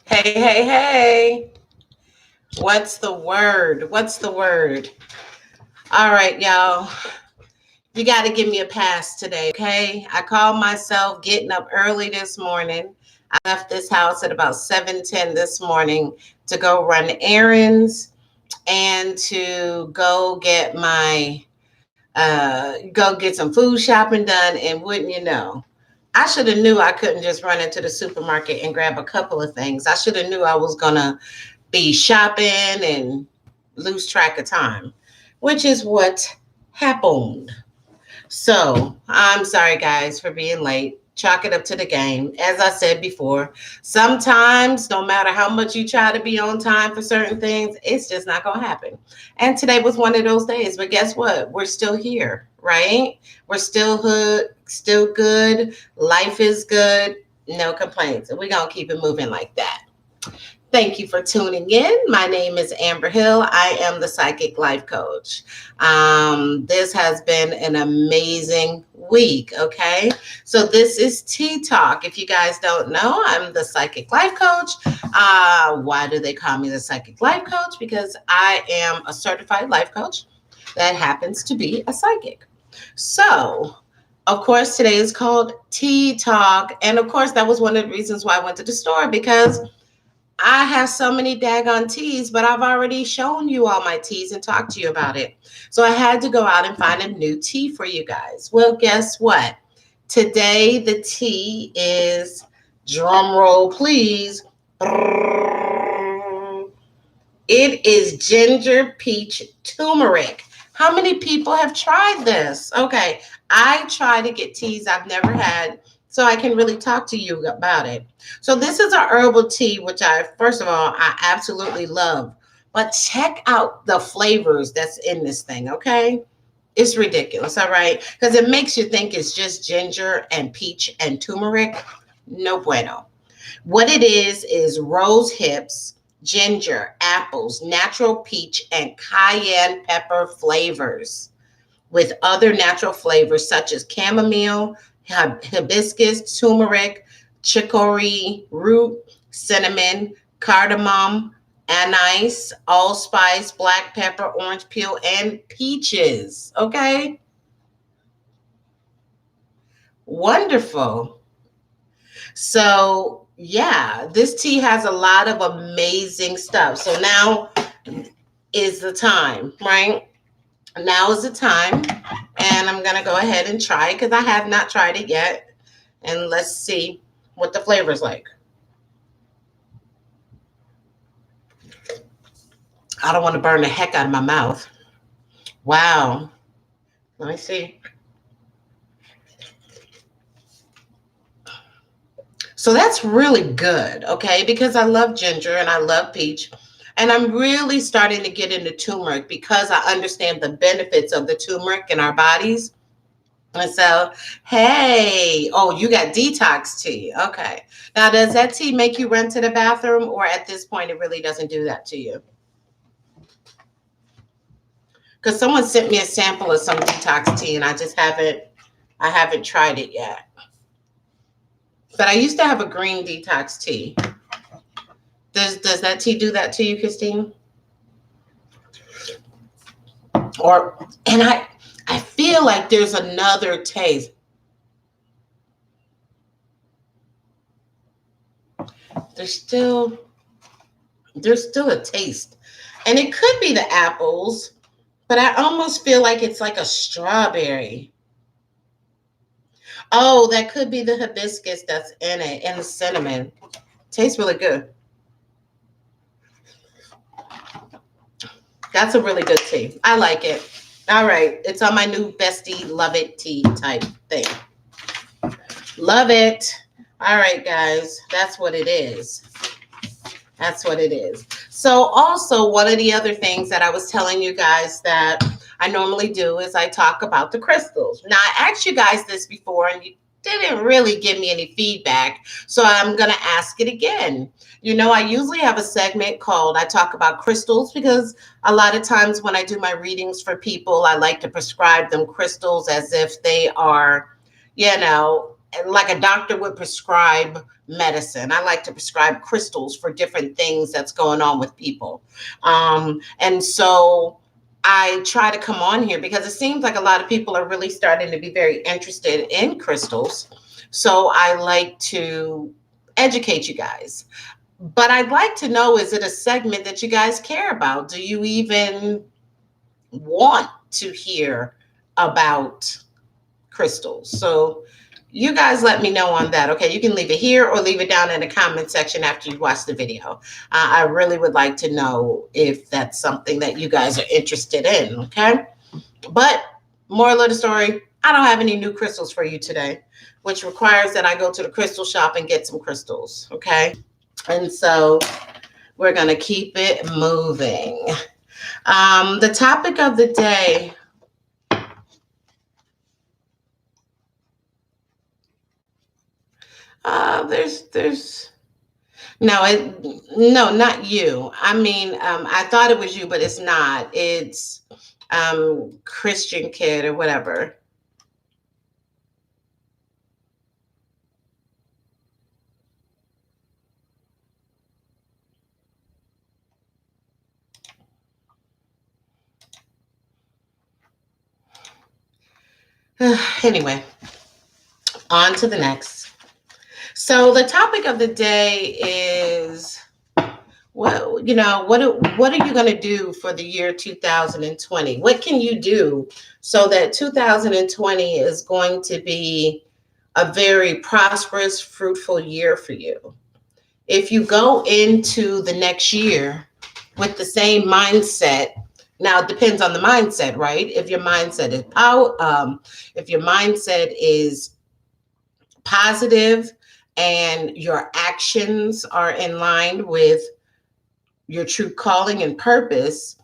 Hey, hey, hey. What's the word? What's the word? All right, y'all. You got to give me a pass today, okay? I called myself getting up early this morning. I left this house at about 7:10 this morning to go run errands and to go get some food shopping done. And wouldn't you know, I should have knew I couldn't just run into the supermarket and grab a couple of things. I should have knew I was gonna be shopping and lose track of time, which is what happened. So I'm sorry, guys, for being late. Chalk it up to the game. As I said before, sometimes, no matter how much you try to be on time for certain things, it's just not going to happen. And today was one of those days. But guess what? We're still here, right? We're still hood, still good. Life is good. No complaints. And we're going to keep it moving like that. Thank you for tuning in. My name is Amber Hill. I am the Psychic Life Coach. This has been an amazing week, okay? So this is Tea Talk. If you guys don't know, I'm the Psychic Life Coach. Why do they call me the Psychic Life Coach? Because I am a certified life coach that happens to be a psychic. So, of course, today is called Tea Talk. And of course, that was one of the reasons why I went to the store, because I have so many daggone teas, but I've already shown you all my teas and talked to you about it. So I had to go out and find a new tea for you guys. Well, guess what? Today the tea is, drum roll please, it is ginger peach turmeric. How many people have tried this? Okay, I try to get teas I've never had so I can really talk to you about it. So this is a herbal tea, which first of all, I absolutely love. But check out the flavors that's in this thing, okay? It's ridiculous, all right? Because it makes you think it's just ginger and peach and turmeric. No bueno. What it is rose hips, ginger, apples, natural peach, and cayenne pepper flavors with other natural flavors such as chamomile, hibiscus, turmeric, chicory root, cinnamon, cardamom, anise, allspice, black pepper, orange peel, and peaches. Okay? Wonderful. So, yeah, this tea has a lot of amazing stuff. So now is the time, right? Now is the time. And I'm going to go ahead and try it because I have not tried it yet. And let's see what the flavor's like. I don't want to burn the heck out of my mouth. Wow. Let me see. So that's really good, okay? Because I love ginger and I love peach. And I'm really starting to get into turmeric because I understand the benefits of the turmeric in our bodies. And so, hey, oh, you got detox tea. Okay. Now, does that tea make you run to the bathroom, or at this point, it really doesn't do that to you? Because someone sent me a sample of some detox tea, and I haven't tried it yet. But I used to have a green detox tea. Does that tea do that to you, Christine? And I feel like there's another taste. There's still a taste. And it could be the apples, but I almost feel like it's like a strawberry. Oh, that could be the hibiscus that's in it and the cinnamon. Tastes really good. That's a really good tea. I like it. All right. It's on my new bestie love it tea type thing. Love it. All right, guys. That's what it is. That's what it is. So also, one of the other things that I was telling you guys that I normally do is I talk about the crystals. Now, I asked you guys this before, and you didn't really give me any feedback. So I'm going to ask it again. You know, I usually have a segment called I Talk About Crystals, because a lot of times when I do my readings for people, I like to prescribe them crystals as if they are, you know, like a doctor would prescribe medicine. I like to prescribe crystals for different things that's going on with people. And so I try to come on here because it seems like a lot of people are really starting to be very interested in crystals. So I like to educate you guys. But I'd like to know, is it a segment that you guys care about? Do you even want to hear about crystals? So you guys let me know on that. Okay, you can leave it here or leave it down in the comment section after you watch the video. I really would like to know if that's something that you guys are interested in. Okay, but moral of the story, I don't have any new crystals for you today, which requires that I go to the crystal shop and get some crystals. Okay, and so we're gonna keep it moving. The topic of the day. There's no, not you. I mean, I thought it was you, but it's not. It's Christian kid or whatever. Anyway, on to the next. So the topic of the day is, well, what are you going to do for the year 2020? What can you do so that 2020 is going to be a very prosperous, fruitful year for you? If you go into the next year with the same mindset, now it depends on the mindset, right? If your mindset is if your mindset is positive and your actions are in line with your true calling and purpose,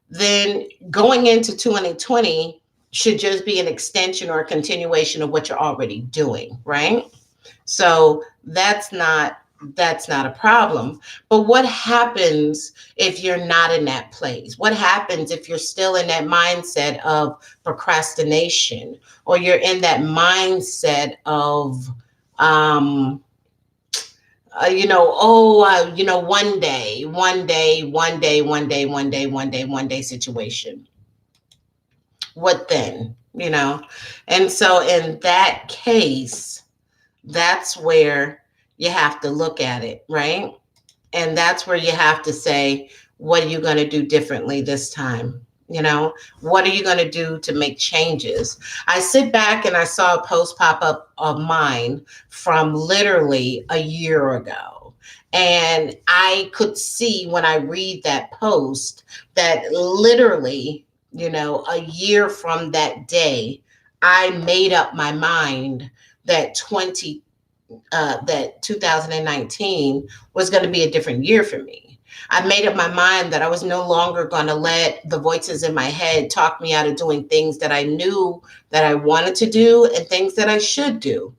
then going into 2020 should just be an extension or a continuation of what you're already doing, right? So that's not a problem. But what happens if you're not in that place? What happens if you're still in that mindset of procrastination, or you're in that mindset of one day situation? What then? And so in that case, that's where you have to look at it, right? And that's where you have to say, what are you going to do differently this time? What are you going to do to make changes? I sit back and I saw a post pop up of mine from literally a year ago. And I could see when I read that post that literally, a year from that day, I made up my mind that 2019 was going to be a different year for me. I made up my mind that I was no longer going to let the voices in my head talk me out of doing things that I knew that I wanted to do and things that I should do.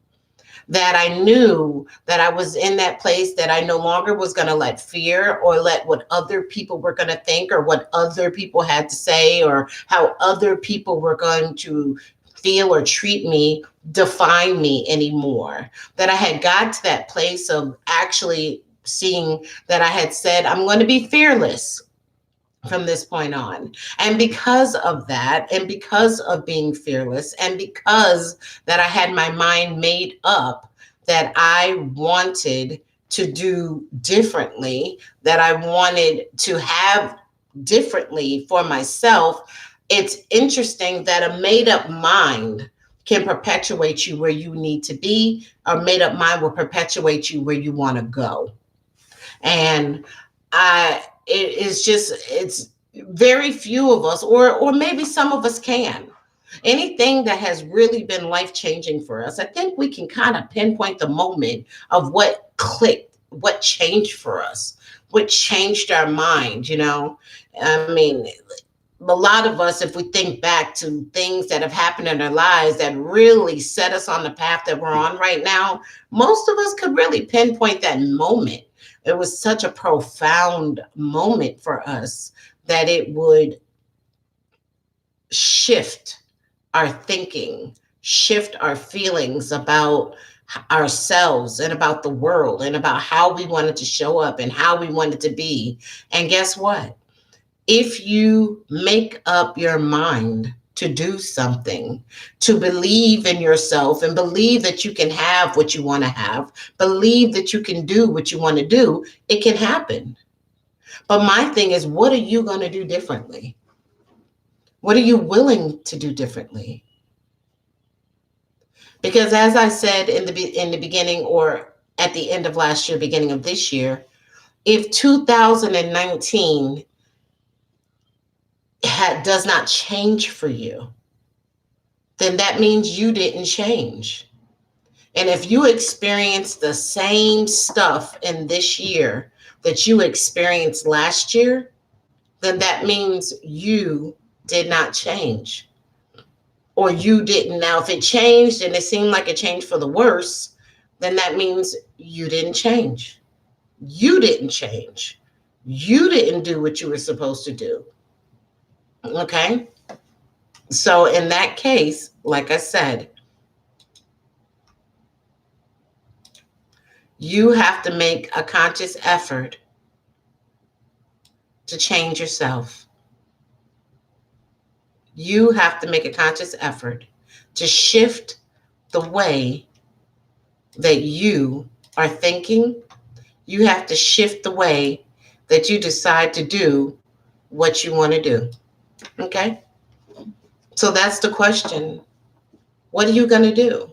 That I knew that I was in that place that I no longer was going to let fear or let what other people were going to think or what other people had to say or how other people were going to feel or treat me define me anymore. That I had got to that place of actually seeing that I had said, I'm going to be fearless from this point on. And because of that, and because of being fearless, and because that I had my mind made up that I wanted to do differently, that I wanted to have differently for myself, it's interesting that a made up mind can perpetuate you where you need to be. A made up mind will perpetuate you where you want to go. And it's very few of us, or maybe some of us can. Anything that has really been life-changing for us, I think we can kind of pinpoint the moment of what clicked, what changed for us, what changed our mind. I mean, a lot of us, if we think back to things that have happened in our lives that really set us on the path that we're on right now, most of us could really pinpoint that moment. It was such a profound moment for us that it would shift our thinking, shift our feelings about ourselves and about the world and about how we wanted to show up and how we wanted to be. And guess what? If you make up your mind to do something, to believe in yourself and believe that you can have what you want to have, believe that you can do what you want to do, it can happen. But my thing is, what are you going to do differently? What are you willing to do differently? Because as I said in the beginning, or at the end of last year, beginning of this year, if 2019 does not change for you, then that means you didn't change. And if you experience the same stuff in this year that you experienced last year, then that means you did not change, or you didn't. Now, if it changed and it seemed like it changed for the worse, then that means you didn't change. You didn't change. You didn't do what you were supposed to do. Okay? So in that case, like I said, you have to make a conscious effort to change yourself. You have to make a conscious effort to shift the way that you are thinking. You have to shift the way that you decide to do what you want to do. Okay? So that's the question. What are you going to do?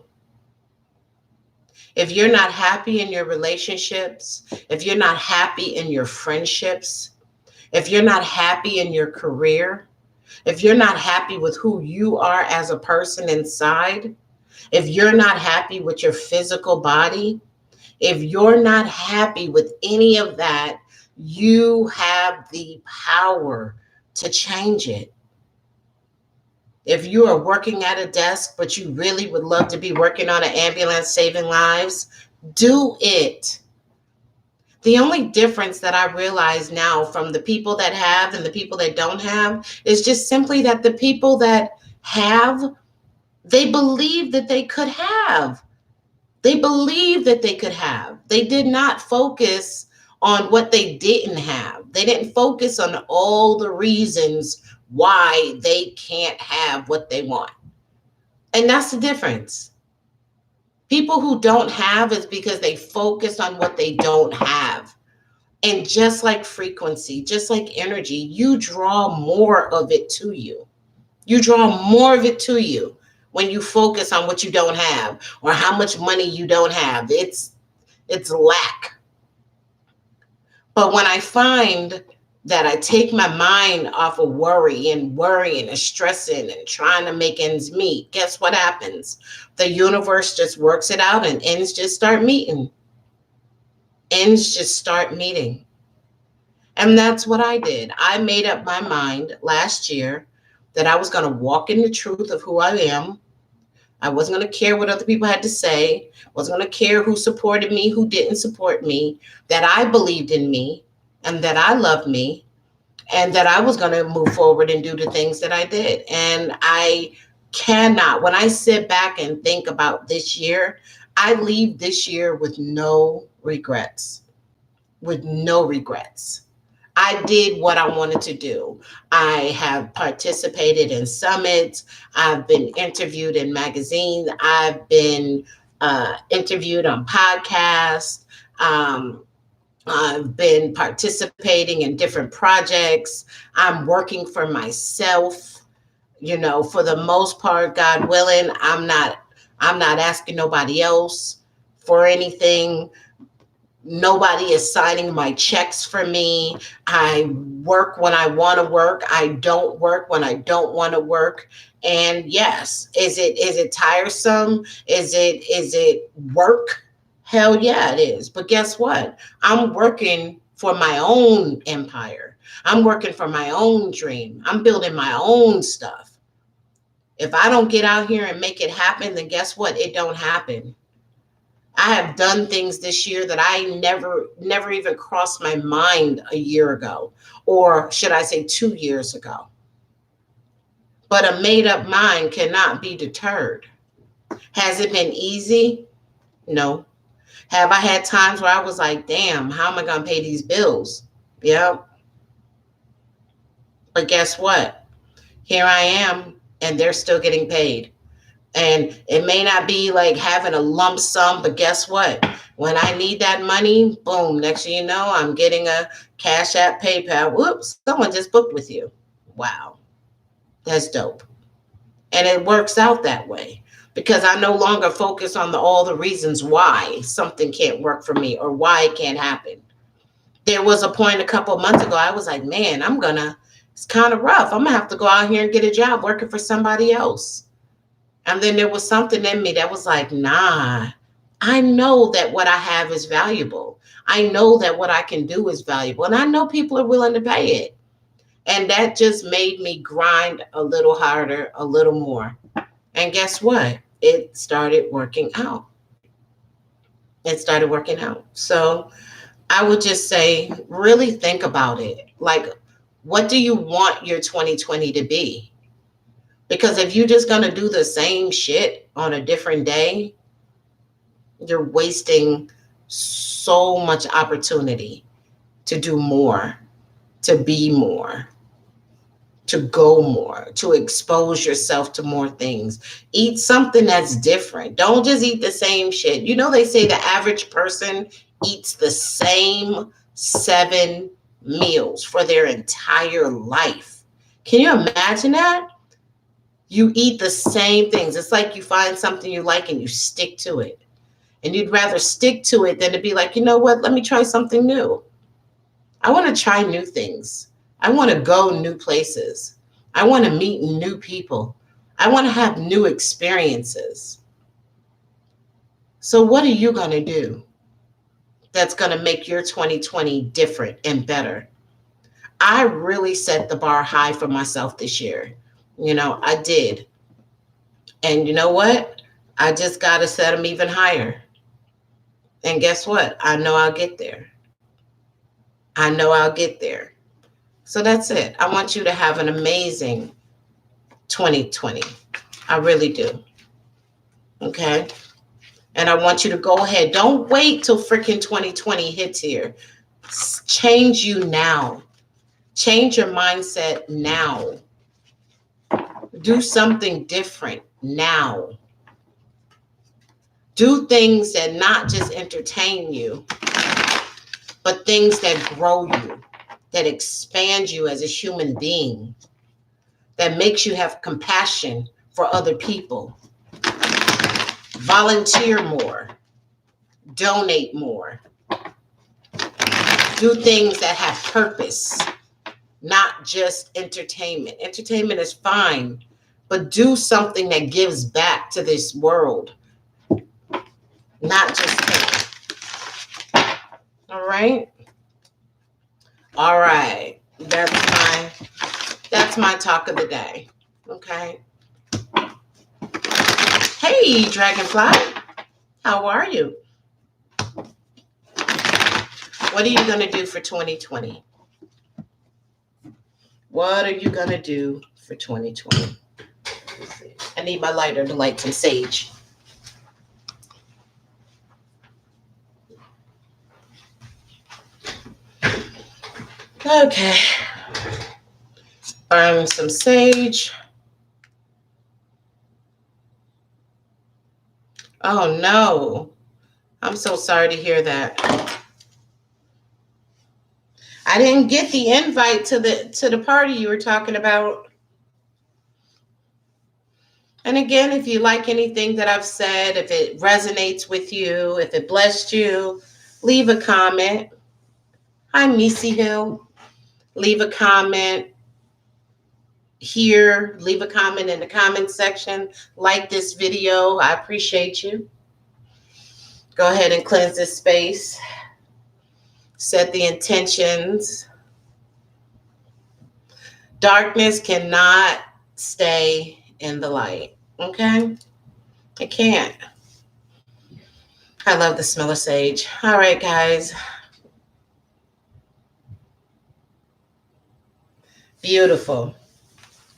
If you're not happy in your relationships, if you're not happy in your friendships, if you're not happy in your career, if you're not happy with who you are as a person inside, if you're not happy with your physical body, if you're not happy with any of that, you have the power to change it. If you are working at a desk, but you really would love to be working on an ambulance saving lives, do it. The only difference that I realize now from the people that have and the people that don't have is just simply that the people that have, they believe that they could have. They believe that they could have. They did not focus on what they didn't have. They didn't focus on all the reasons why they can't have what they want. And that's the difference. People who don't have is because they focus on what they don't have. And just like frequency, just like energy, you draw more of it to you. You draw more of it to you when you focus on what you don't have or how much money you don't have. It's lack. But when I find that I take my mind off of worrying and stressing and trying to make ends meet, guess what happens? The universe just works it out and ends just start meeting. Ends just start meeting. And that's what I did. I made up my mind last year that I was going to walk in the truth of who I am. I wasn't going to care what other people had to say. I wasn't going to care who supported me, who didn't support me, that I believed in me and that I loved me and that I was going to move forward and do the things that I did. And I cannot, when I sit back and think about this year, I leave this year with no regrets, with no regrets. I did what I wanted to do. I have participated in summits. I've been interviewed in magazines. I've been interviewed on podcasts. I've been participating in different projects. I'm working for myself. You know, for the most part, God willing, I'm not asking nobody else for anything. Nobody is signing my checks for me. I work when I want to work. I don't work when I don't want to work. And yes, is it tiresome? Is it work? Hell yeah, it is. But guess what? I'm working for my own empire. I'm working for my own dream. I'm building my own stuff. If I don't get out here and make it happen, then guess what? It don't happen. I have done things this year that I never even crossed my mind a year ago, or should I say 2 years ago. But a made up mind cannot be deterred. Has it been easy? No. Have I had times where I was like, damn, how am I going to pay these bills? Yeah. But guess what? Here I am, and they're still getting paid. And it may not be like having a lump sum, but guess what? When I need that money, boom, next thing you know, I'm getting a Cash App, PayPal. Whoops, someone just booked with you. Wow, that's dope. And it works out that way because I no longer focus on all the reasons why something can't work for me or why it can't happen. There was a point a couple of months ago, I was like, man, it's kind of rough. I'm going to have to go out here and get a job working for somebody else. And then there was something in me that was like, nah, I know that what I have is valuable. I know that what I can do is valuable. And I know people are willing to pay it. And that just made me grind a little harder, a little more. And guess what? It started working out. It started working out. So I would just say, really think about it. Like, what do you want your 2020 to be? Because if you're just going to do the same shit on a different day, you're wasting so much opportunity to do more, to be more, to go more, to expose yourself to more things. Eat something that's different. Don't just eat the same shit. You know, they say the average person eats the same 7 meals for their entire life. Can you imagine that? You eat the same things. It's like you find something you like and you stick to it. And you'd rather stick to it than to be like, you know what, let me try something new. I want to try new things. I want to go new places. I want to meet new people. I want to have new experiences. So what are you going to do that's going to make your 2020 different and better? I really set the bar high for myself this year. You know, I did. And you know what? I just got to set them even higher. And guess what? I know I'll get there. I know I'll get there. So that's it. I want you to have an amazing 2020. I really do. Okay. And I want you to go ahead. Don't wait till freaking 2020 hits here. Change you now. Change your mindset now. Do something different now. Do things that not just entertain you, but things that grow you, that expand you as a human being, that makes you have compassion for other people. Volunteer more. Donate more. Do things that have purpose, not just entertainment. Entertainment is fine, but do something that gives back to this world, not just take. All right? All right. That's my talk of the day. Okay. Hey, Dragonfly. How are you? What are you going to do for 2020? What are you going to do for 2020? I need my lighter to light some sage. Okay. Burn some sage. Oh no. I'm so sorry to hear that. I didn't get the invite to the party you were talking about. And again, if you like anything that I've said, if it resonates with you, if it blessed you, leave a comment. Hi, Missy Hill. Leave a comment here. Leave a comment in the comment section. Like this video. I appreciate you. Go ahead and cleanse this space. Set the intentions. Darkness cannot stay in the light. Okay? It can't. I love the smell of sage. All right, guys. Beautiful.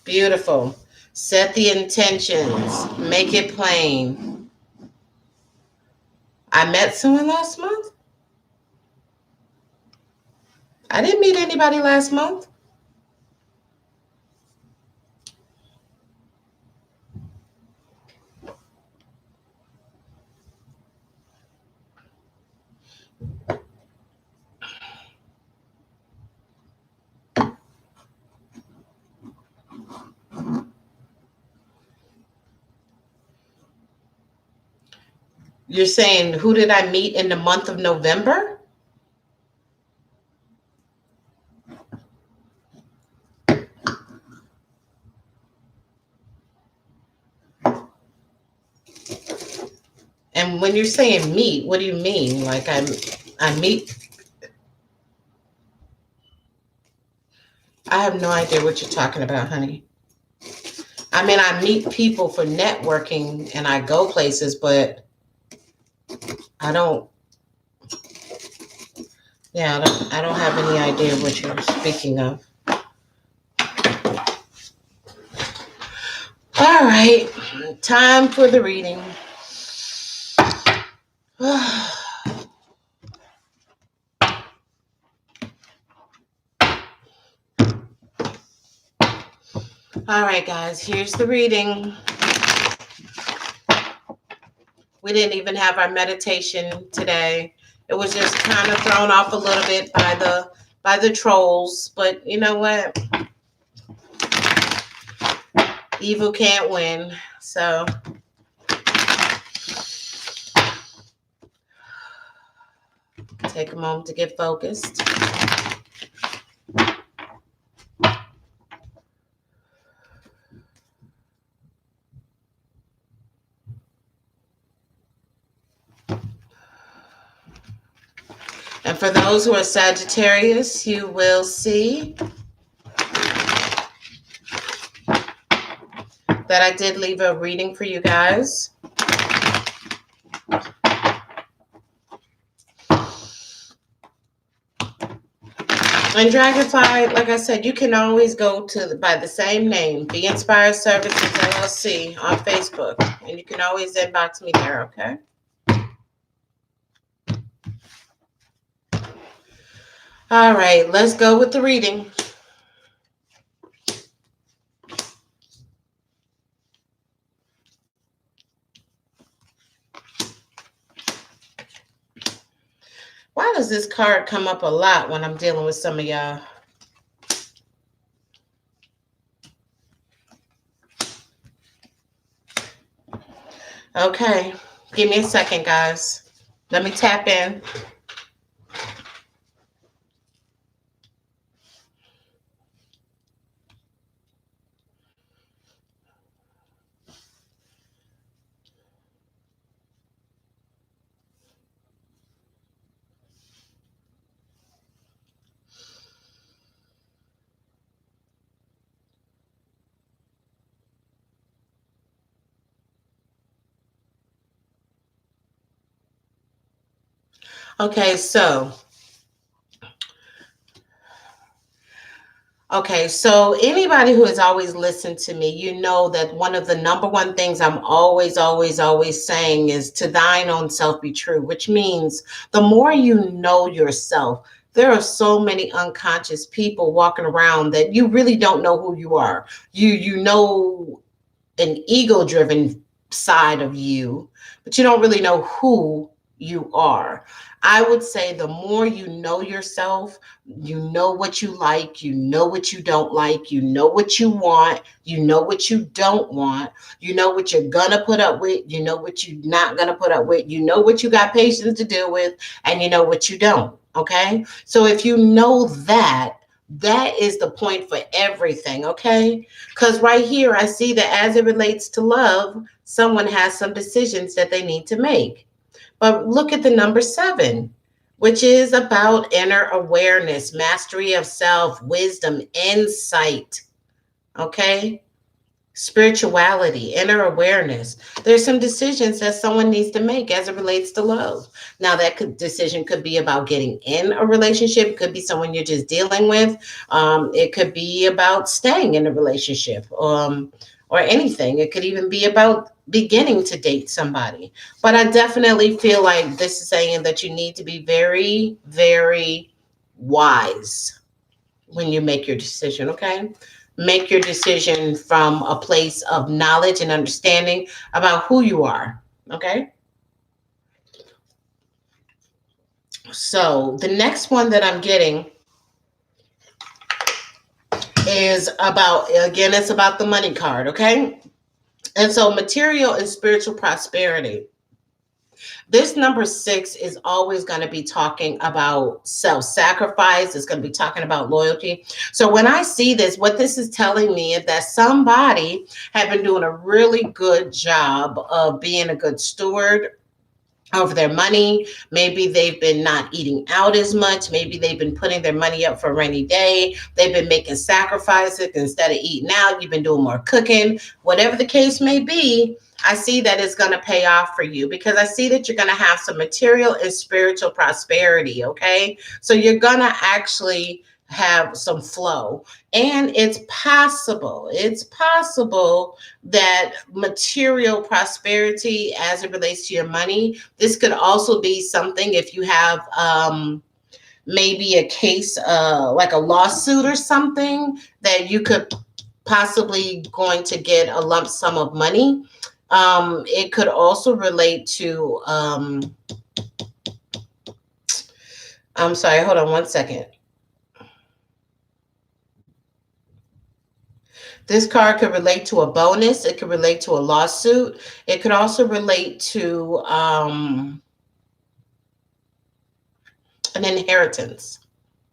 Beautiful. Set the intentions. Make it plain. I met someone last month. I didn't meet anybody last month. You're saying who did I meet in the month of November? And when you're saying meet, what do you mean? Like I meet. I have no idea what you're talking about, honey. I mean, I meet people for networking and I go places, but I don't. Yeah, I don't have any idea what you're speaking of. All right, time for the reading. All right, guys, here's the reading. We didn't even have our meditation today. It was just kind of thrown off a little bit by the trolls, but you know what? Evil can't win. So take a moment to get focused. And for those who are Sagittarius, you will see that I did leave a reading for you guys. And Dragonfly, like I said, you can always go to by the same name, Be Inspired Services LLC on Facebook. And you can always inbox me there, okay? All right, let's go with the reading. Why does this card come up a lot when I'm dealing with some of y'all? Okay, give me a second, guys. Let me tap in. Okay, so anybody who has always listened to me, you know that one of the number one things I'm always saying is to thine own self be true, which means the more you know yourself, there are so many unconscious people walking around that you really don't know who you are. You know an ego-driven side of you, but you don't really know who you are. I would say the more you know yourself, you know what you like, you know what you don't like, you know what you want, you know what you don't want, you know what you're gonna put up with, you know what you're not gonna put up with, you know what you got patience to deal with, and you know what you don't. Okay, so if you know that, that is the point for everything. Okay, because right here I see that as it relates to love, someone has some decisions that they need to make. But look at the number 7, which is about inner awareness, mastery of self, wisdom, insight. Okay, spirituality, inner awareness. There's some decisions that someone needs to make as it relates to love. Now, decision could be about getting in a relationship, could be someone you're just dealing with. It could be about staying in a relationship, or anything. It could even be about beginning to date somebody. But I definitely feel like this is saying that you need to be very, very wise when you make your decision, okay? Make your decision from a place of knowledge and understanding about who you are, okay? So the next one that I'm getting is about, again, it's about the money card, okay? And so material and spiritual prosperity. This number 6 is always going to be talking about self-sacrifice. It's going to be talking about loyalty. So when I see this, what this is telling me is that somebody have been doing a really good job of being a good steward over their money. Maybe they've been not eating out as much. Maybe they've been putting their money up for a rainy day. They've been making sacrifices. Instead of eating out, you've been doing more cooking. Whatever the case may be, I see that it's going to pay off for you, because I see that you're going to have some material and spiritual prosperity, okay? So you're going to actually have some flow. And it's possible that material prosperity as it relates to your money, this could also be something if you have maybe a case like a lawsuit or something, that you could possibly going to get a lump sum of money. It could also relate to I'm sorry, hold on one second. This card could relate to a bonus. It could relate to a lawsuit. It could also relate to an inheritance.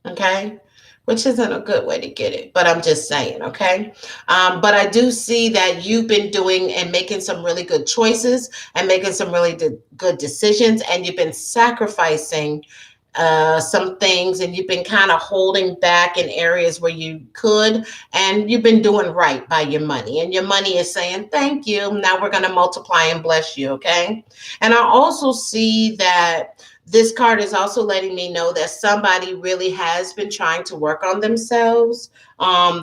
Okay. Which isn't a good way to get it, but I'm just saying, okay? But I do see that you've been doing and making some really good choices and making some really good decisions, and you've been sacrificing some things, and you've been kind of holding back in areas where you could, and you've been doing right by your money, and your money is saying thank you. Now we're going to multiply and bless you, okay? And I also see that this card is also letting me know that somebody really has been trying to work on themselves.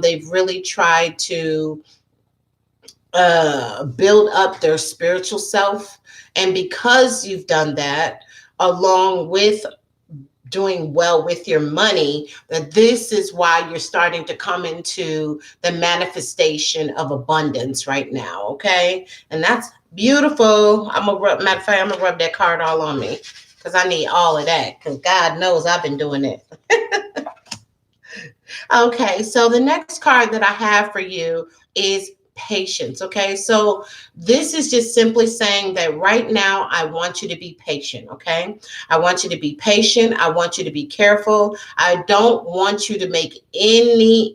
They've really tried to build up their spiritual self, and because you've done that, along with doing well with your money, that this is why you're starting to come into the manifestation of abundance right now, okay? And that's beautiful. Matter of fact, I'm gonna rub that card all on me, because I need all of that, because God knows I've been doing it. Okay, so the next card that I have for you is patience. Okay, so this is just simply saying that right now I want you to be patient. Okay, I want you to be patient. I want you to be careful. I don't want you to make any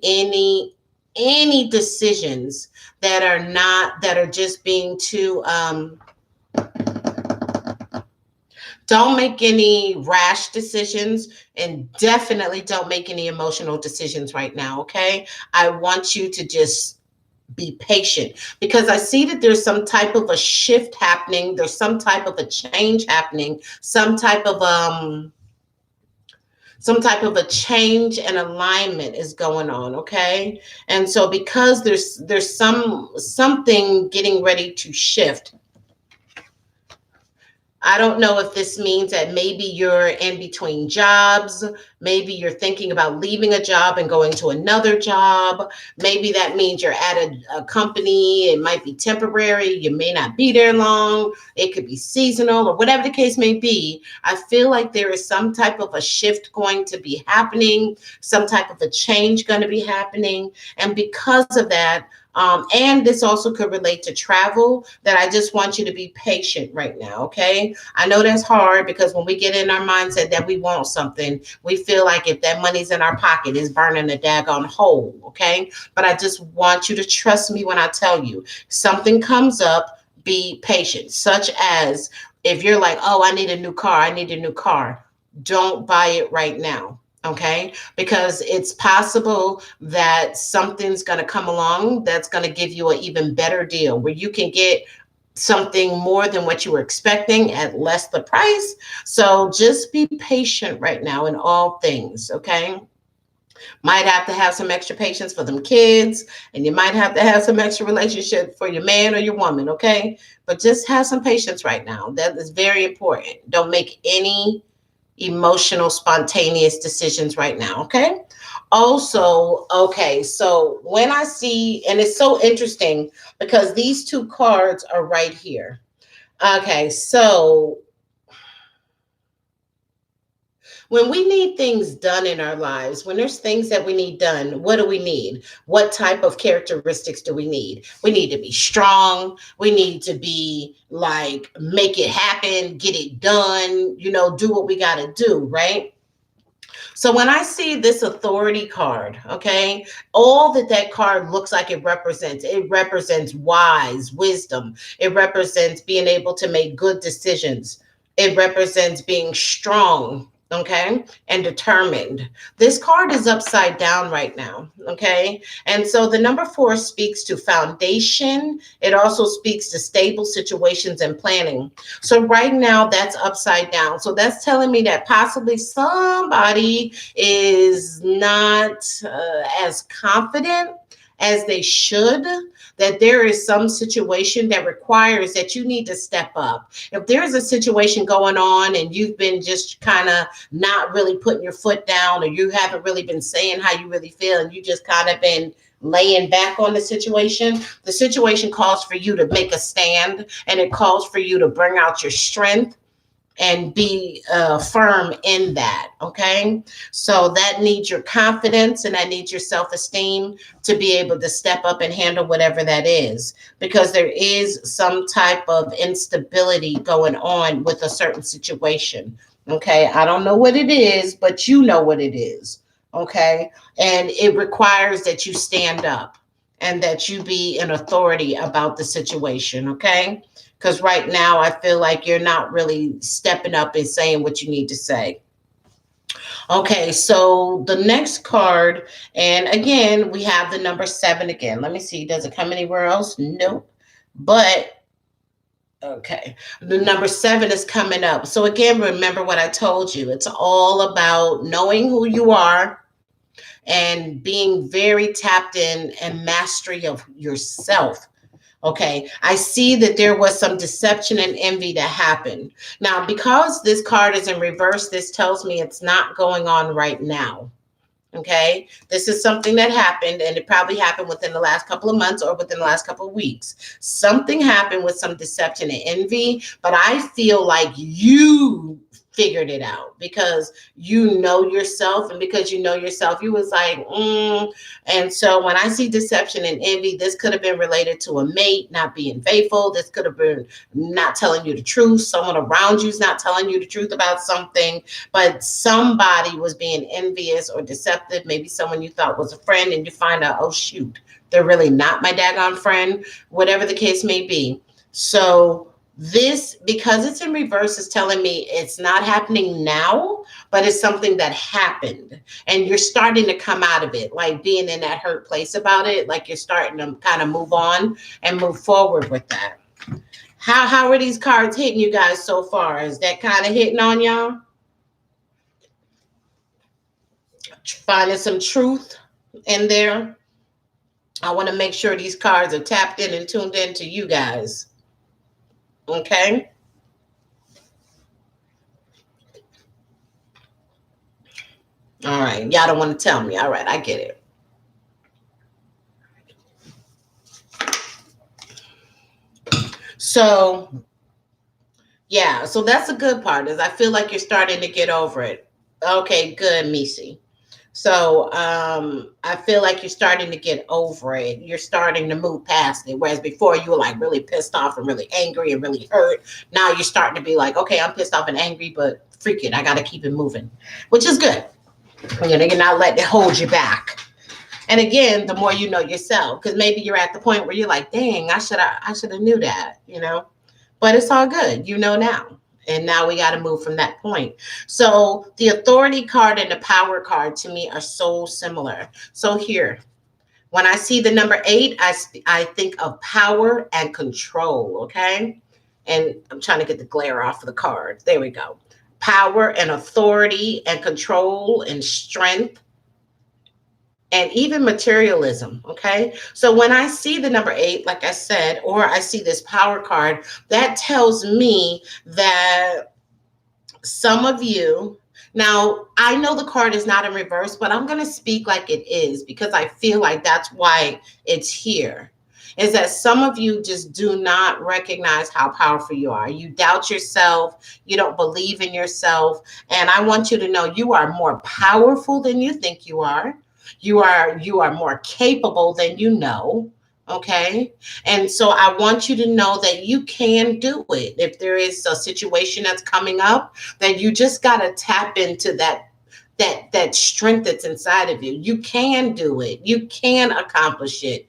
decisions that are just being too don't make any rash decisions, and definitely don't make any emotional decisions right now, okay? I want you to just be patient, because I see that there's some type of a shift happening. There's some type of a change happening, some type of a change and alignment is going on, okay? And so because there's something getting ready to shift, I don't know if this means that maybe you're in between jobs. Maybe you're thinking about leaving a job and going to another job. Maybe that means you're at a company. It might be temporary. You may not be there long. It could be seasonal, or whatever the case may be. I feel like there is some type of a shift going to be happening, some type of a change going to be happening. And because of that, and this also could relate to travel, that I just want you to be patient right now, okay? I know that's hard, because when we get in our mindset that we want something, we feel like if that money's in our pocket, it's burning a daggone hole, okay? But I just want you to trust me when I tell you, something comes up, be patient. Such as if you're like, oh, I need a new car, don't buy it right now. Okay, because it's possible that something's going to come along that's going to give you an even better deal, where you can get something more than what you were expecting at less the price. So just be patient right now in all things. Okay. Might have to have some extra patience for them kids, and you might have to have some extra relationship for your man or your woman, okay? But just have some patience right now. That is very important. Don't make any emotional, spontaneous decisions right now, okay? Also, okay, so when I see, and it's so interesting because these two cards are right here. Okay, so when we need things done in our lives, when there's things that we need done, what do we need? What type of characteristics do we need? We need to be strong. We need to be like, make it happen, get it done, do what we got to do, right? So when I see this authority card, okay, all that card looks like it represents wise, wisdom. It represents being able to make good decisions. It represents being strong, okay, and determined. This card is upside down right now, okay? And so the number 4 speaks to foundation. It also speaks to stable situations and planning. So right now that's upside down. So that's telling me that possibly somebody is not as confident as they should, that there is some situation that requires that you need to step up. If there's a situation going on and you've been just kind of not really putting your foot down, or you haven't really been saying how you really feel, and you just kind of been laying back on the situation calls for you to make a stand, and it calls for you to bring out your strength and be firm in that. Okay. So that needs your confidence, and that needs your self-esteem to be able to step up and handle whatever that is, because there is some type of instability going on with a certain situation. Okay. I don't know what it is, but you know what it is. Okay. And it requires that you stand up and that you be an authority about the situation. Okay. Because right now I feel like you're not really stepping up and saying what you need to say. Okay, so the next card, and again, we have the number 7 again. Let me see, does it come anywhere else? Nope. But okay, the number 7 is coming up. So again, remember what I told you. It's all about knowing who you are and being very tapped in and mastery of yourself. Okay, I see that there was some deception and envy that happened. Now, because this card is in reverse, this tells me it's not going on right now. Okay, this is something that happened, and it probably happened within the last couple of months or within the last couple of weeks. Something happened with some deception and envy, but I feel like you figured it out because you know yourself, and because you know yourself, you was like, And so when I see deception and envy, this could have been related to a mate not being faithful. This could have been not telling you the truth. Someone around you is not telling you the truth about something, but somebody was being envious or deceptive. Maybe someone you thought was a friend, and you find out, oh shoot, they're really not my daggone friend, whatever the case may be. So this, because it's in reverse, is telling me it's not happening now, but it's something that happened, and you're starting to come out of it, like being in that hurt place about it, like you're starting to kind of move on and move forward with that. How are these cards hitting you guys so far? Is that kind of hitting on y'all? Finding some truth in there? I want to make sure these cards are tapped in and tuned in to you guys. Okay. All right. Y'all don't want to tell me. All right. I get it. So, yeah. So that's a good part, is I feel like you're starting to get over it. Okay. Good, Missy. So I feel like you're starting to get over it. You're starting to move past it. Whereas before you were like really pissed off and really angry and really hurt. Now you're starting to be like, okay, I'm pissed off and angry, but freak it, I got to keep it moving, which is good. You're not letting it hold you back. And again, the more you know yourself, because maybe you're at the point where you're like, dang, I should have knew that. But it's all good, now. And now we got to move from that point. So the authority card and the power card to me are so similar. So here, when I see the number 8, I think of power and control. Okay. And I'm trying to get the glare off of the card. There we go. Power and authority and control and strength and even materialism. Okay. So when I see the number 8, like I said, or I see this power card, that tells me that some of you, now I know the card is not in reverse, but I'm going to speak like it is because I feel like that's why it's here. Is that some of you just do not recognize how powerful you are. You doubt yourself, you don't believe in yourself, and I want you to know you are more powerful than you think you are. You are more capable than you know. Okay. And so I want you to know that you can do it. If there is a situation that's coming up, that you just got to tap into that strength that's inside of you. You can do it. You can accomplish it.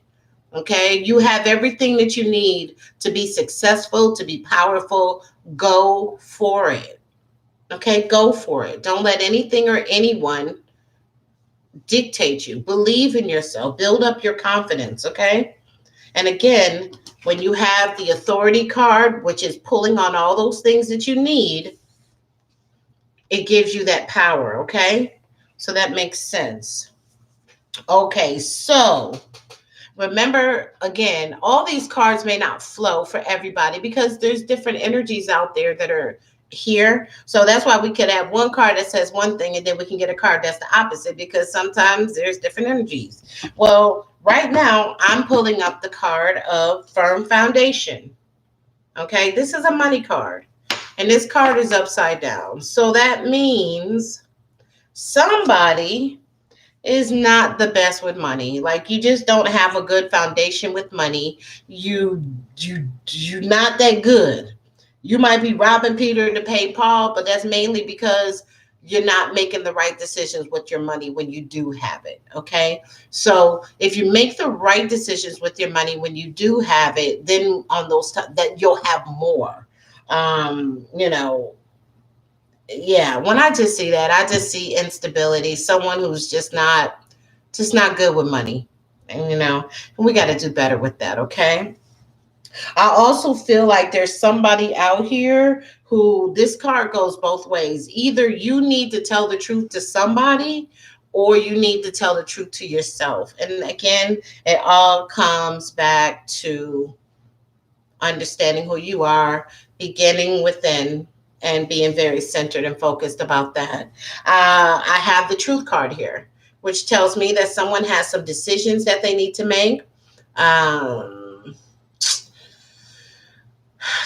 Okay? You have everything that you need to be successful, to be powerful. Go for it. Okay? Go for it. Don't let anything or anyone dictate you. Believe in yourself. Build up your confidence, okay? And again, when you have the authority card, which is pulling on all those things that you need, it gives you that power, okay? So that makes sense. Okay, so remember, again, all these cards may not flow for everybody because there's different energies out there that are here. So that's why we could have one card that says one thing and then we can get a card that's the opposite because sometimes there's different energies. Well, right now I'm pulling up the card of firm foundation. Okay, this is a money card and this card is upside down. So that means somebody is not the best with money. Like you just don't have a good foundation with money. You're not that good. You might be robbing Peter to pay Paul, but that's mainly because you're not making the right decisions with your money when you do have it. Okay. So if you make the right decisions with your money when you do have it, then on those that you'll have more. You know, yeah, when I just see that, I just see instability, someone who's just not good with money. And we got to do better with that, okay? I also feel like there's somebody out here who this card goes both ways. Either you need to tell the truth to somebody or you need to tell the truth to yourself. And again, it all comes back to understanding who you are, beginning within, and being very centered and focused about that. I have the truth card here, which tells me that someone has some decisions that they need to make. Um,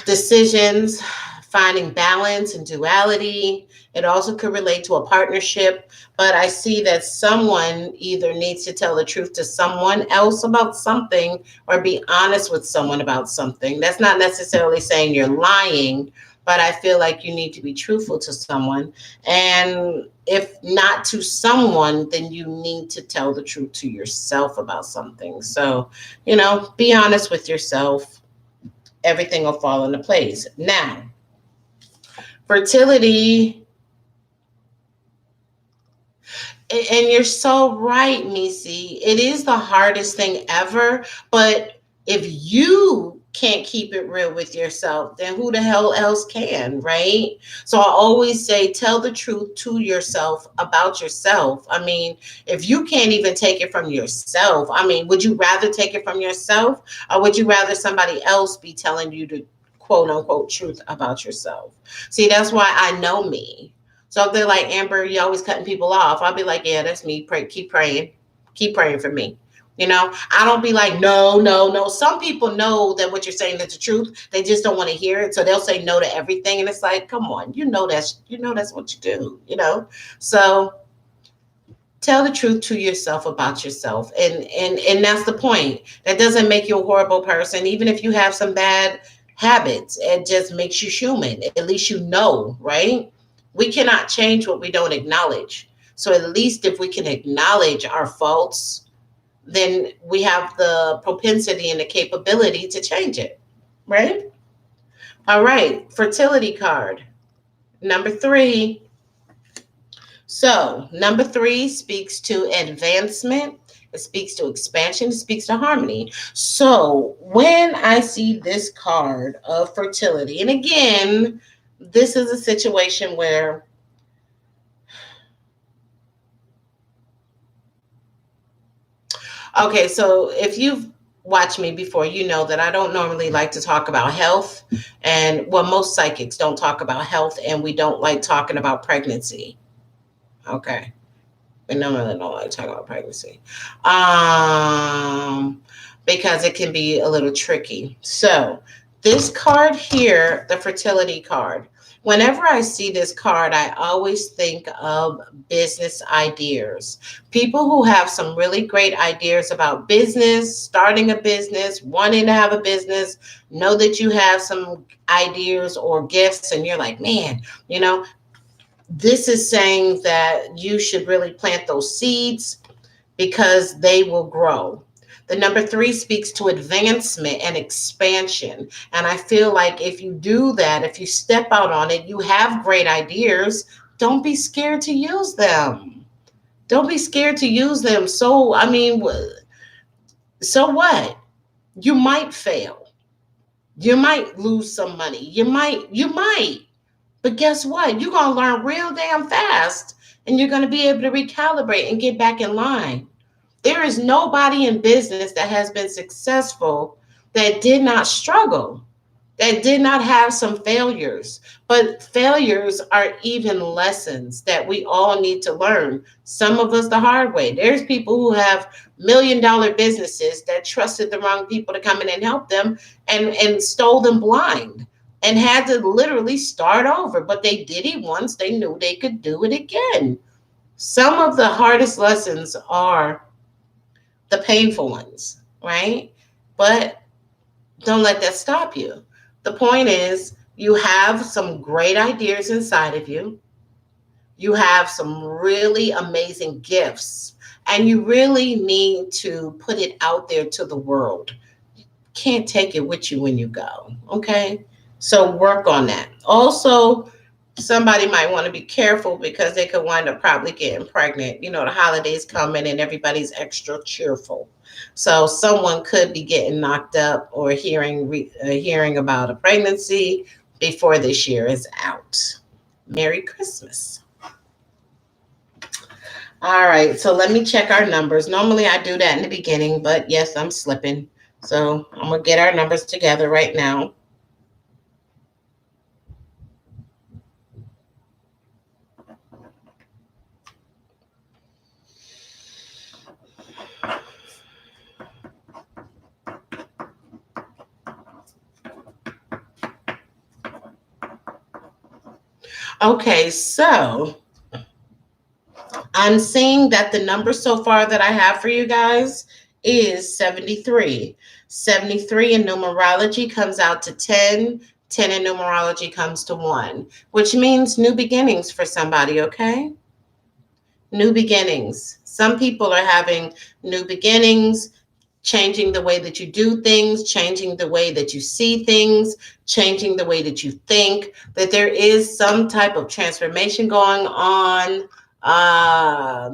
Decisions, finding balance and duality. It also could relate to a partnership, but I see that someone either needs to tell the truth to someone else about something or be honest with someone about something. That's not necessarily saying you're lying, but I feel like you need to be truthful to someone. And if not to someone, then you need to tell the truth to yourself about something. So, be honest with yourself. Everything will fall into place. Now, fertility, and you're so right, Missy. It is the hardest thing ever, but if you can't keep it real with yourself, then who the hell else can, right? So I always say, tell the truth to yourself about yourself. I mean, if you can't even take it from yourself, I mean, would you rather take it from yourself or would you rather somebody else be telling you the quote unquote truth about yourself? See, that's why I know me. So if they're like, Amber, you always cutting people off, I'll be like, yeah, that's me. Pray, keep praying. Keep praying for me. I don't be like, no, no, no. Some people know that what you're saying is the truth. They just don't want to hear it. So they'll say no to everything. And it's like, come on, that's what you do. So tell the truth to yourself about yourself. And that's the point. That doesn't make you a horrible person. Even if you have some bad habits, it just makes you human. At least right? We cannot change what we don't acknowledge. So at least if we can acknowledge our faults, then we have the propensity and the capability to change it, right? All right, fertility card. Number 3. So, number 3 speaks to advancement. It speaks to expansion. It speaks to harmony. So, when I see this card of fertility, and again, this is a situation where Okay, so if you've watched me before, you know that I don't normally like to talk about health. And well, most psychics don't talk about health, and we don't like talking about pregnancy. Okay. We normally don't like talking about pregnancy. Um, because it can be a little tricky. So this card here, the fertility card, whenever I see this card, I always think of business ideas. People who have some really great ideas about business, starting a business, wanting to have a business, know that you have some ideas or gifts, and you're like, man, you know, this is saying that you should really plant those seeds because they will grow. The number three speaks to advancement and expansion. And I feel like if you do that, if you step out on it, you have great ideas. Don't be scared to use them. Don't be scared to use them. So, I mean, so what? You might fail. You might lose some money. You might. But guess what? You're going to learn real damn fast and you're going to be able to recalibrate and get back in line. There is nobody in business that has been successful that did not struggle, that did not have some failures. But failures are even lessons that we all need to learn. Some of us the hard way. There's people who have $1 million businesses that trusted the wrong people to come in and help them and stole them blind and had to literally start over. But they did it once, they knew they could do it again. Some of the hardest lessons are the painful ones, right? But don't let that stop you. The point is, you have some great ideas inside of you. You have some really amazing gifts, and you really need to put it out there to the world. Can't take it with you when you go, okay? So work on that. Also, somebody might want to be careful because they could wind up probably getting pregnant. You know, the holidays coming and everybody's extra cheerful. So someone could be getting knocked up or hearing about a pregnancy before this year is out. Merry Christmas. All right, so let me check our numbers. Normally I do that in the beginning, but yes, I'm slipping. So I'm going to get our numbers together right now. Okay, so I'm seeing that the number so far that I have for you guys is 73. 73 in numerology comes out to 10. 10 in numerology comes to 1, which means new beginnings for somebody, okay? New beginnings. Some people are having new beginnings, changing the way that you do things, changing the way that you see things, changing the way that you think, that there is some type of transformation going on.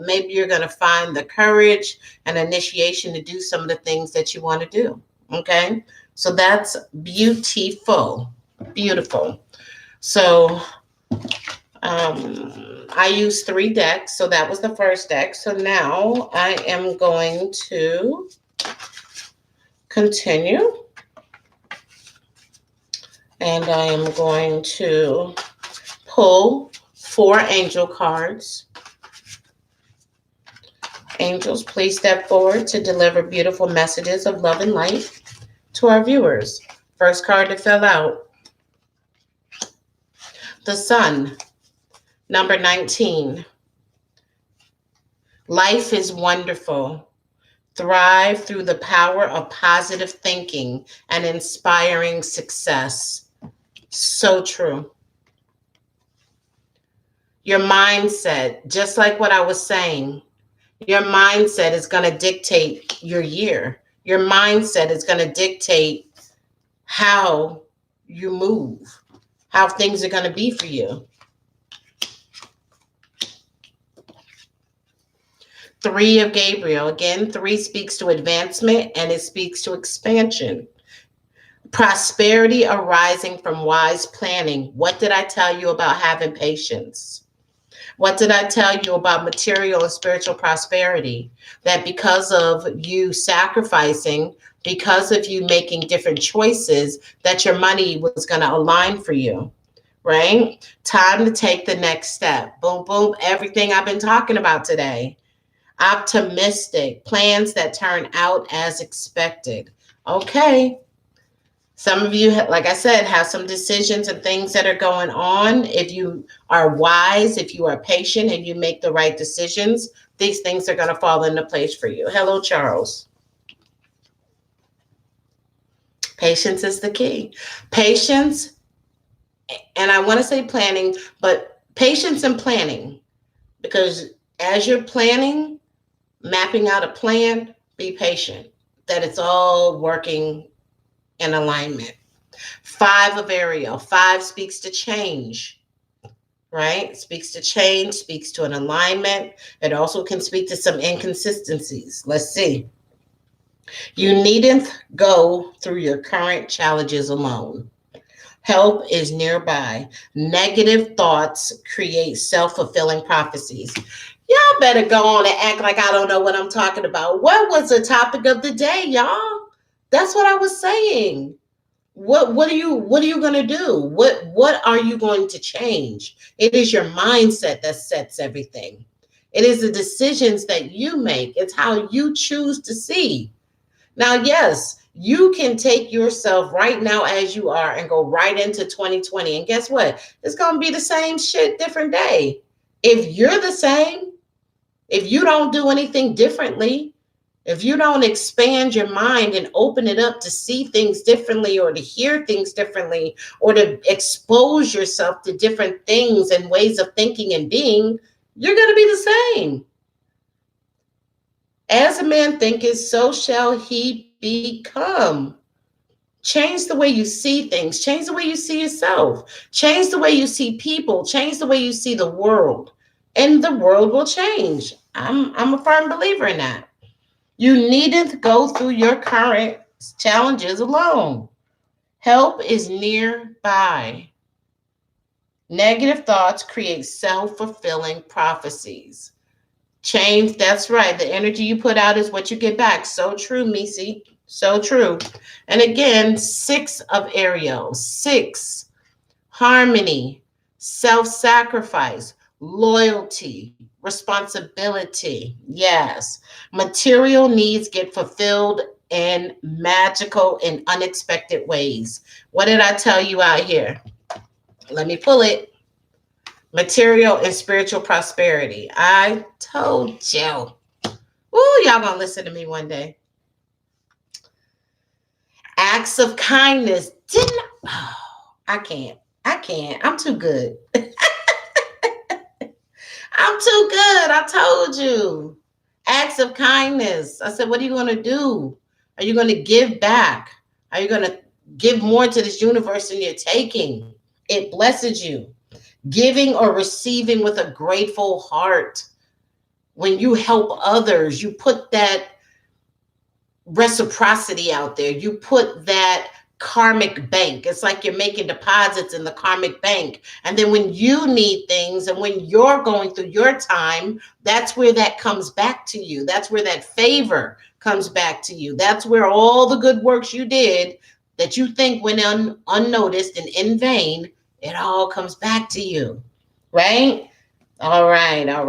Maybe you're going to find the courage and initiation to do some of the things that you want to do. Okay. So that's beautiful. Beautiful. So I used 3 decks. So that was the first deck. So now I am going to continue. And I am going to pull 4 angel cards. Angels, please step forward to deliver beautiful messages of love and light to our viewers. First card that fell out, the Sun, number 19. Life is wonderful. Thrive through the power of positive thinking and inspiring success. So true. Your mindset, just like what I was saying, your mindset is going to dictate your year. Your mindset is going to dictate how you move, how things are going to be for you. 3 of Gabriel. Again, 3 speaks to advancement and it speaks to expansion. Prosperity arising from wise planning. What did I tell you about having patience? What did I tell you about material and spiritual prosperity? That because of you sacrificing, because of you making different choices, that your money was going to align for you, right? Time to take the next step. Boom, boom, everything I've been talking about today. Optimistic, plans that turn out as expected. Okay. Some of you, like I said, have some decisions and things that are going on. If you are wise, if you are patient, and you make the right decisions, these things are going to fall into place for you. Hello, Charles. Patience is the key. Patience, and I want to say planning, but patience and planning, because as you're planning, mapping out a plan, be patient that it's all working in alignment. 5 of Ariel. 5 speaks to change, right? Speaks to change, speaks to an alignment. It also can speak to some inconsistencies. Let's see. You needn't go through your current challenges alone. Help is nearby. Negative thoughts create self-fulfilling prophecies. Y'all better go on and act like I don't know what I'm talking about. What was the topic of the day, y'all? That's what I was saying. What are you going to do? What are you going to change? It is your mindset that sets everything. It is the decisions that you make. It's how you choose to see. Now, yes, you can take yourself right now as you are and go right into 2020. And guess what? It's going to be the same shit, different day. If you're the same, if you don't do anything differently, if you don't expand your mind and open it up to see things differently or to hear things differently or to expose yourself to different things and ways of thinking and being, you're going to be the same. As a man thinketh, so shall he become. Change the way you see things. Change the way you see yourself. Change the way you see people. Change the way you see the world. And the world will change. I'm a firm believer in that. You needn't go through your current challenges alone. Help is nearby. Negative thoughts create self-fulfilling prophecies. Change, that's right. The energy you put out is what you get back. So true, Missy. So true. And again, 6 of Ariel. 6, harmony, self-sacrifice, loyalty, responsibility. Yes. Material needs get fulfilled in magical and unexpected ways. What did I tell you out here? Let me pull it. Material and spiritual prosperity. I told you. Ooh, y'all gonna listen to me one day. Acts of kindness. I can't. I'm too good. I'm too good. I told you. Acts of kindness. I said, what are you going to do? Are you going to give back? Are you going to give more to this universe than you're taking? It blesses you. Giving or receiving with a grateful heart. When you help others, you put that reciprocity out there. You put that karmic bank. It's like you're making deposits in the karmic bank. And then when you need things and when you're going through your time, that's where that comes back to you. That's where that favor comes back to you. That's where all the good works you did that you think went unnoticed and in vain, it all comes back to you, right? All right. Now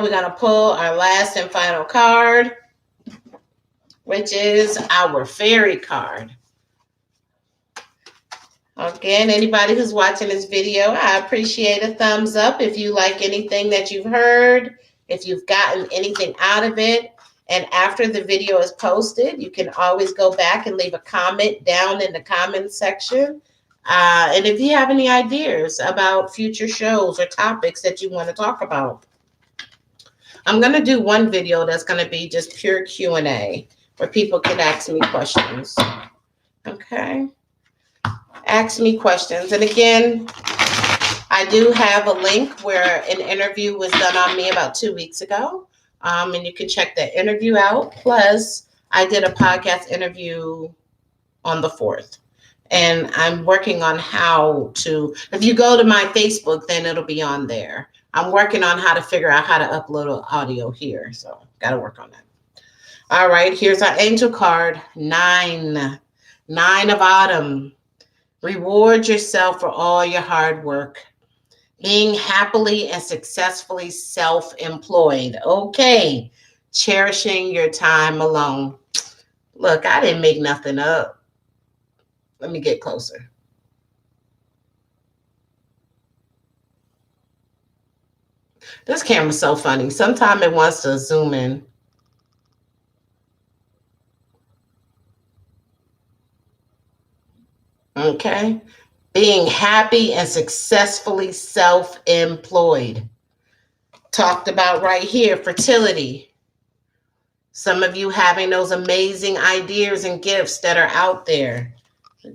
we're going to pull our last and final card, which is our fairy card. Again, anybody who's watching this video, I appreciate a thumbs up if you like anything that you've heard, if you've gotten anything out of it. And after the video is posted, you can always go back and leave a comment down in the comments section. And if you have any ideas about future shows or topics that you want to talk about, I'm going to do one video that's going to be just pure Q&A where people can ask me questions. Okay. Ask me questions. And again, I do have a link where an interview was done on me about 2 weeks ago. And you can check that interview out. Plus, I did a podcast interview on the 4th. And I'm working on how to, if you go to my Facebook, then it'll be on there. I'm working on how to figure out how to upload audio here. So got to work on that. All right, here's our angel card, 9. 9 of autumn. Reward yourself for all your hard work. Being happily and successfully self-employed. Okay. Cherishing your time alone. Look, I didn't make nothing up. Let me get closer. This camera's so funny. Sometimes it wants to zoom in. Okay. Being happy and successfully self-employed. Talked about right here, fertility. Some of you having those amazing ideas and gifts that are out there,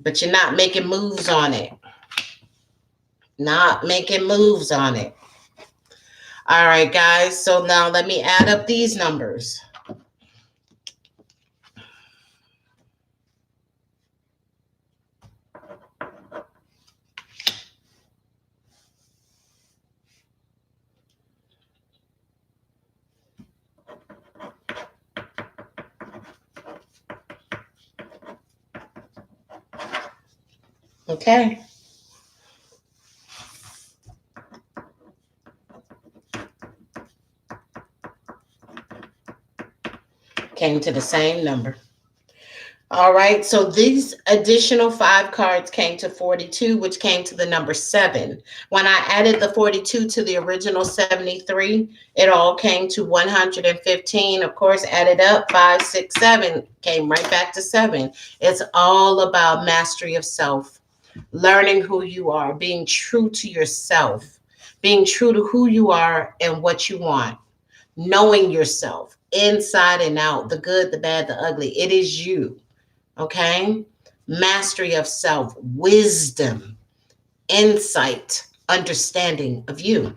but you're not making moves on it. Not making moves on it. All right, guys. So now let me add up these numbers. Okay. Came to the same number. All right, so these additional 5 cards came to 42, which came to the number 7. When I added the 42 to the original 73, it all came to 115. Of course, added up 5, 6, 7, came right back to 7. It's all about mastery of self, learning who you are, being true to yourself, being true to who you are and what you want, knowing yourself inside and out, the good, the bad, the ugly. It is you. Okay. Mastery of self, wisdom, insight, understanding of you.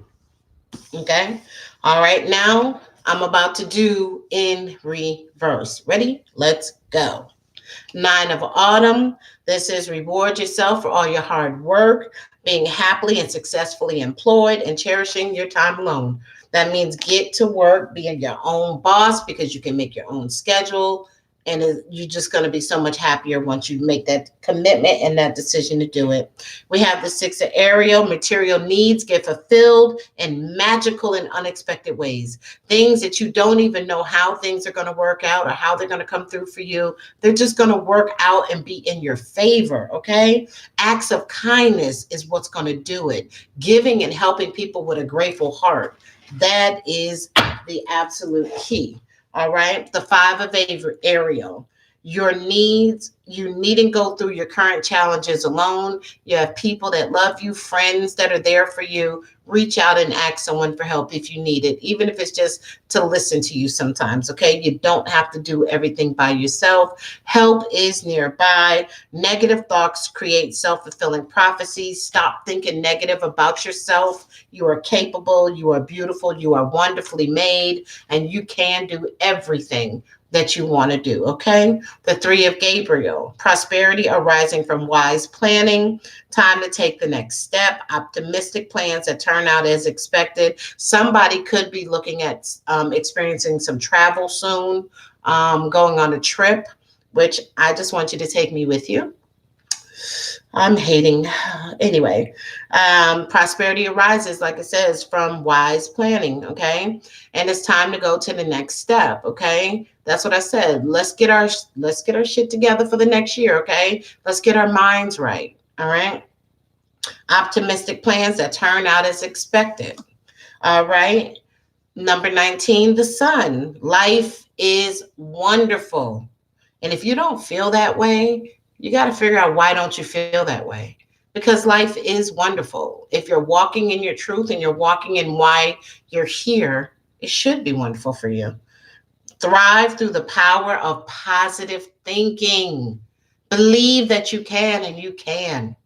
Okay. All right. Now I'm about to do in reverse. Ready? Let's go. 9 of autumn. This is reward yourself for all your hard work, being happily and successfully employed, and cherishing your time alone. That means get to work, being your own boss because you can make your own schedule. And you're just going to be so much happier once you make that commitment and that decision to do it. We have the 6 of Ariel. Material needs get fulfilled in magical and unexpected ways. Things that you don't even know how things are going to work out or how they're going to come through for you. They're just going to work out and be in your favor, okay? Acts of kindness is what's going to do it. Giving and helping people with a grateful heart. That is the absolute key. All right. The 5 of Ariel. Your needs, you needn't go through your current challenges alone. You have people that love you, friends that are there for you. Reach out and ask someone for help if you need it, even if it's just to listen to you sometimes. Okay. You don't have to do everything by yourself. Help is nearby. Negative thoughts create self-fulfilling prophecies. Stop thinking negative about yourself. You are capable. You are beautiful. You are wonderfully made, and you can do everything that you want to do. Okay. The 3 of Gabriel, prosperity arising from wise planning, time to take the next step, optimistic plans that turn out as expected. Somebody could be looking at experiencing some travel soon, going on a trip, which I just want you to take me with you. I'm hating. Anyway, prosperity arises, like it says, from wise planning. Okay. And it's time to go to the next step. Okay. That's what I said. Let's get our shit together for the next year. Okay. Let's get our minds right. All right. Optimistic plans that turn out as expected. All right. Number 19, the sun. Life is wonderful. And if you don't feel that way, you got to figure out, why don't you feel that way? Because life is wonderful. If you're walking in your truth and you're walking in why you're here, it should be wonderful for you. Thrive through the power of positive thinking. Believe that you can and you can.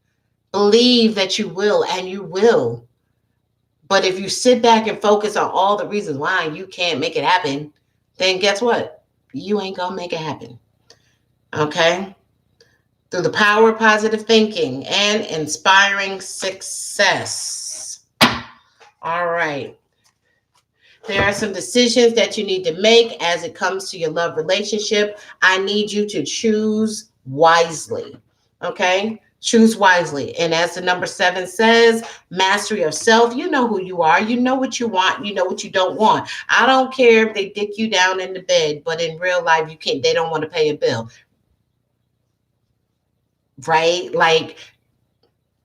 Believe that you will and you will. But if you sit back and focus on all the reasons why you can't make it happen, then guess what? You ain't going to make it happen. Okay? through the power of positive thinking and inspiring success. All right. There are some decisions that you need to make as it comes to your love relationship. I need you to choose wisely. Okay? Choose wisely. And as the number 7 says, mastery of self. You know who you are. You know what you want. You know what you don't want. I don't care if they dick you down in the bed, but in real life, you can't, they don't want to pay a bill. Right? Like,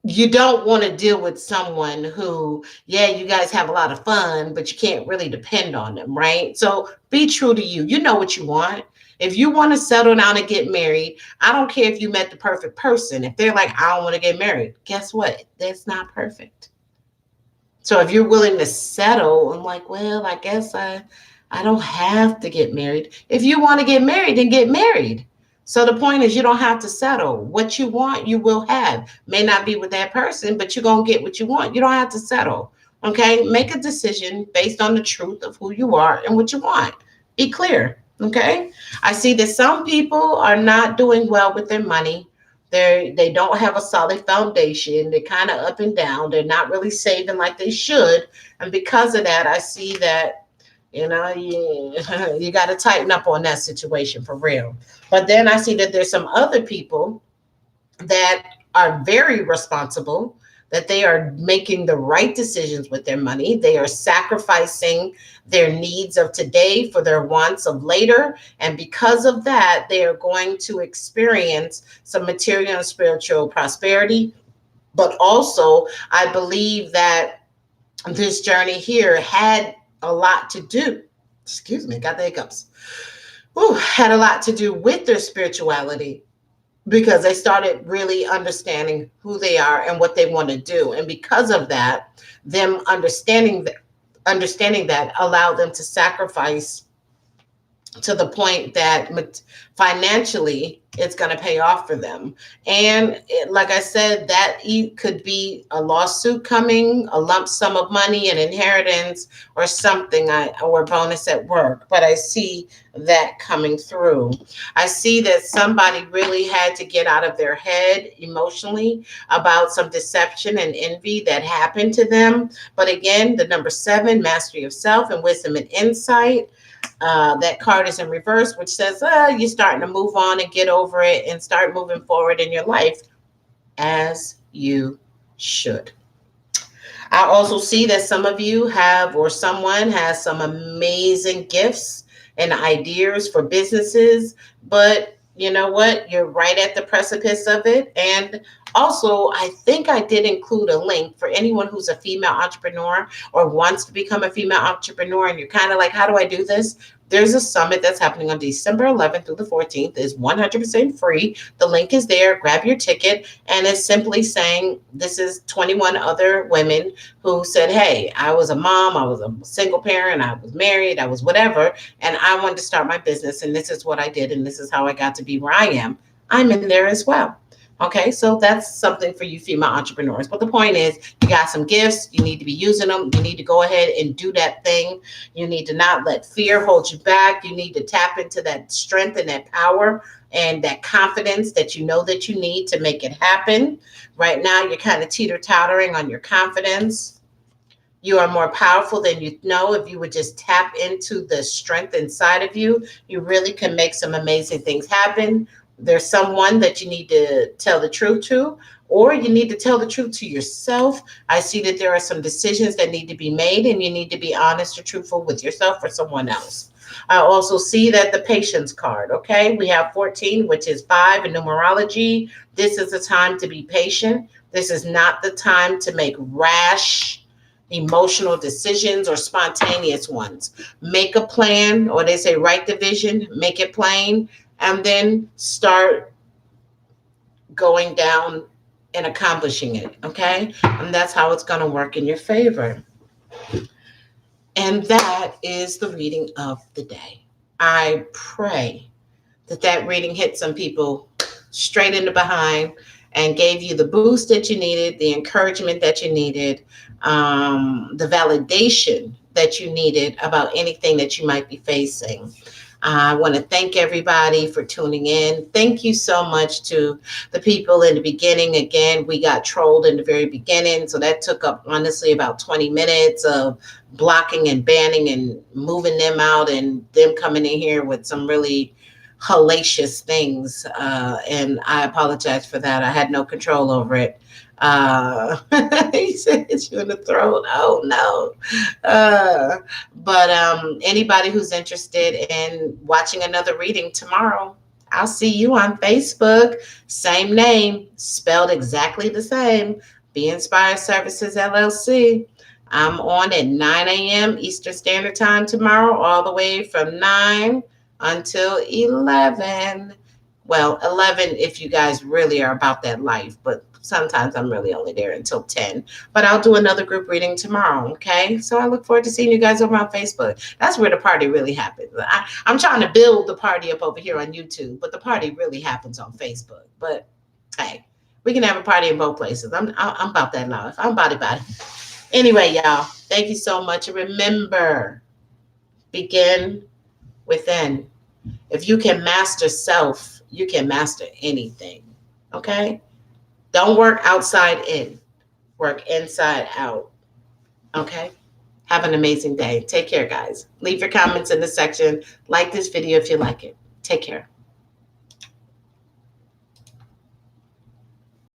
you don't want to deal with someone who, yeah, you guys have a lot of fun, but you can't really depend on them, right? So be true to you. You know what you want. If you want to settle down and get married, I don't care if you met the perfect person. If they're like, I don't want to get married, guess what? That's not perfect. So if you're willing to settle, I'm like, well, I guess I don't have to get married. If you want to get married, then get married. So the point is you don't have to settle. What you want, you will have. May not be with that person, but you're going to get what you want. You don't have to settle. Okay? Make a decision based on the truth of who you are and what you want. Be clear. Okay? I see that some people are not doing well with their money. They don't have a solid foundation. They're kind of up and down. They're not really saving like they should. And because of that, I see that, you got to tighten up on that situation for real. But then I see that there's some other people that are very responsible, that they are making the right decisions with their money. They are sacrificing their needs of today for their wants of later. And because of that, they are going to experience some material and spiritual prosperity. But also, I believe that this journey here had a lot to do. Excuse me, got the hiccups. Ooh, had a lot to do with their spirituality because they started really understanding who they are and what they want to do. And because of that, them understanding that allowed them to sacrifice to the point that financially it's going to pay off for them. And like I said, that could be a lawsuit coming, a lump sum of money, an inheritance, or something, or bonus at work. But I see that coming through. I see that somebody really had to get out of their head emotionally about some deception and envy that happened to them. But again, the number 7, mastery of self and wisdom and insight. That card is in reverse, which says you're starting to move on and get over it and start moving forward in your life as you should. I also see that some of you have, or someone has, some amazing gifts and ideas for businesses, but you know what? You're right at the precipice of it. And also, I think I did include a link for anyone who's a female entrepreneur or wants to become a female entrepreneur. And you're kind of like, how do I do this? There's a summit that's happening on December 11th through the 14th. It's 100% free. The link is there. Grab your ticket. And it's simply saying this is 21 other women who said, hey, I was a mom, I was a single parent, I was married, I was whatever, and I wanted to start my business. And this is what I did. And this is how I got to be where I am. I'm in there as well. Okay, so that's something for you female entrepreneurs. But the point is, you got some gifts, you need to be using them. You need to go ahead and do that thing. You need to not let fear hold you back. You need to tap into that strength and that power and that confidence that you know that you need to make it happen. Right now, you're kind of teeter-tottering on your confidence. You are more powerful than you know. If you would just tap into the strength inside of you, you really can make some amazing things happen. There's someone that you need to tell the truth to, or you need to tell the truth to yourself. I see that there are some decisions that need to be made, and you need to be honest or truthful with yourself or someone else. I also see that the patience card, okay? We have 14, which is 5 in numerology. This is the time to be patient. This is not the time to make rash emotional decisions or spontaneous ones. Make a plan, or they say write the vision, make it plain, and then start going down and accomplishing it, okay? And that's how it's going to work in your favor. And that is the reading of the day. I pray that that reading hit some people straight in the behind and gave you the boost that you needed, the encouragement that you needed, the validation that you needed about anything that you might be facing. I want to thank everybody for tuning in. Thank you so much to the people in the beginning. Again, we got trolled in the very beginning, so that took up honestly about 20 minutes of blocking and banning and moving them out and them coming in here with some really hellacious things. And I apologize for that. I had no control over it. He said it's you in the throat. Oh no. But anybody who's interested in watching another reading tomorrow, I'll see you on Facebook. Same name, spelled exactly the same. Be Inspired Services LLC. I'm on at 9 a.m. Eastern Standard Time tomorrow, all the way from 9 until 11. Well, 11 if you guys really are about that life, but sometimes I'm really only there until 10. But I'll do another group reading tomorrow, okay? So I look forward to seeing you guys over on Facebook. That's where the party really happens. I'm trying to build the party up over here on YouTube, but the party really happens on Facebook. But hey, we can have a party in both places. I'm about that life. I'm about it. Anyway, y'all, thank you so much. And remember, begin within. If you can master self, you can master anything. Okay? Don't work outside in, work inside out. Okay? Have an amazing day. Take care, guys. Leave your comments in the section. Like this video if you like it. Take care.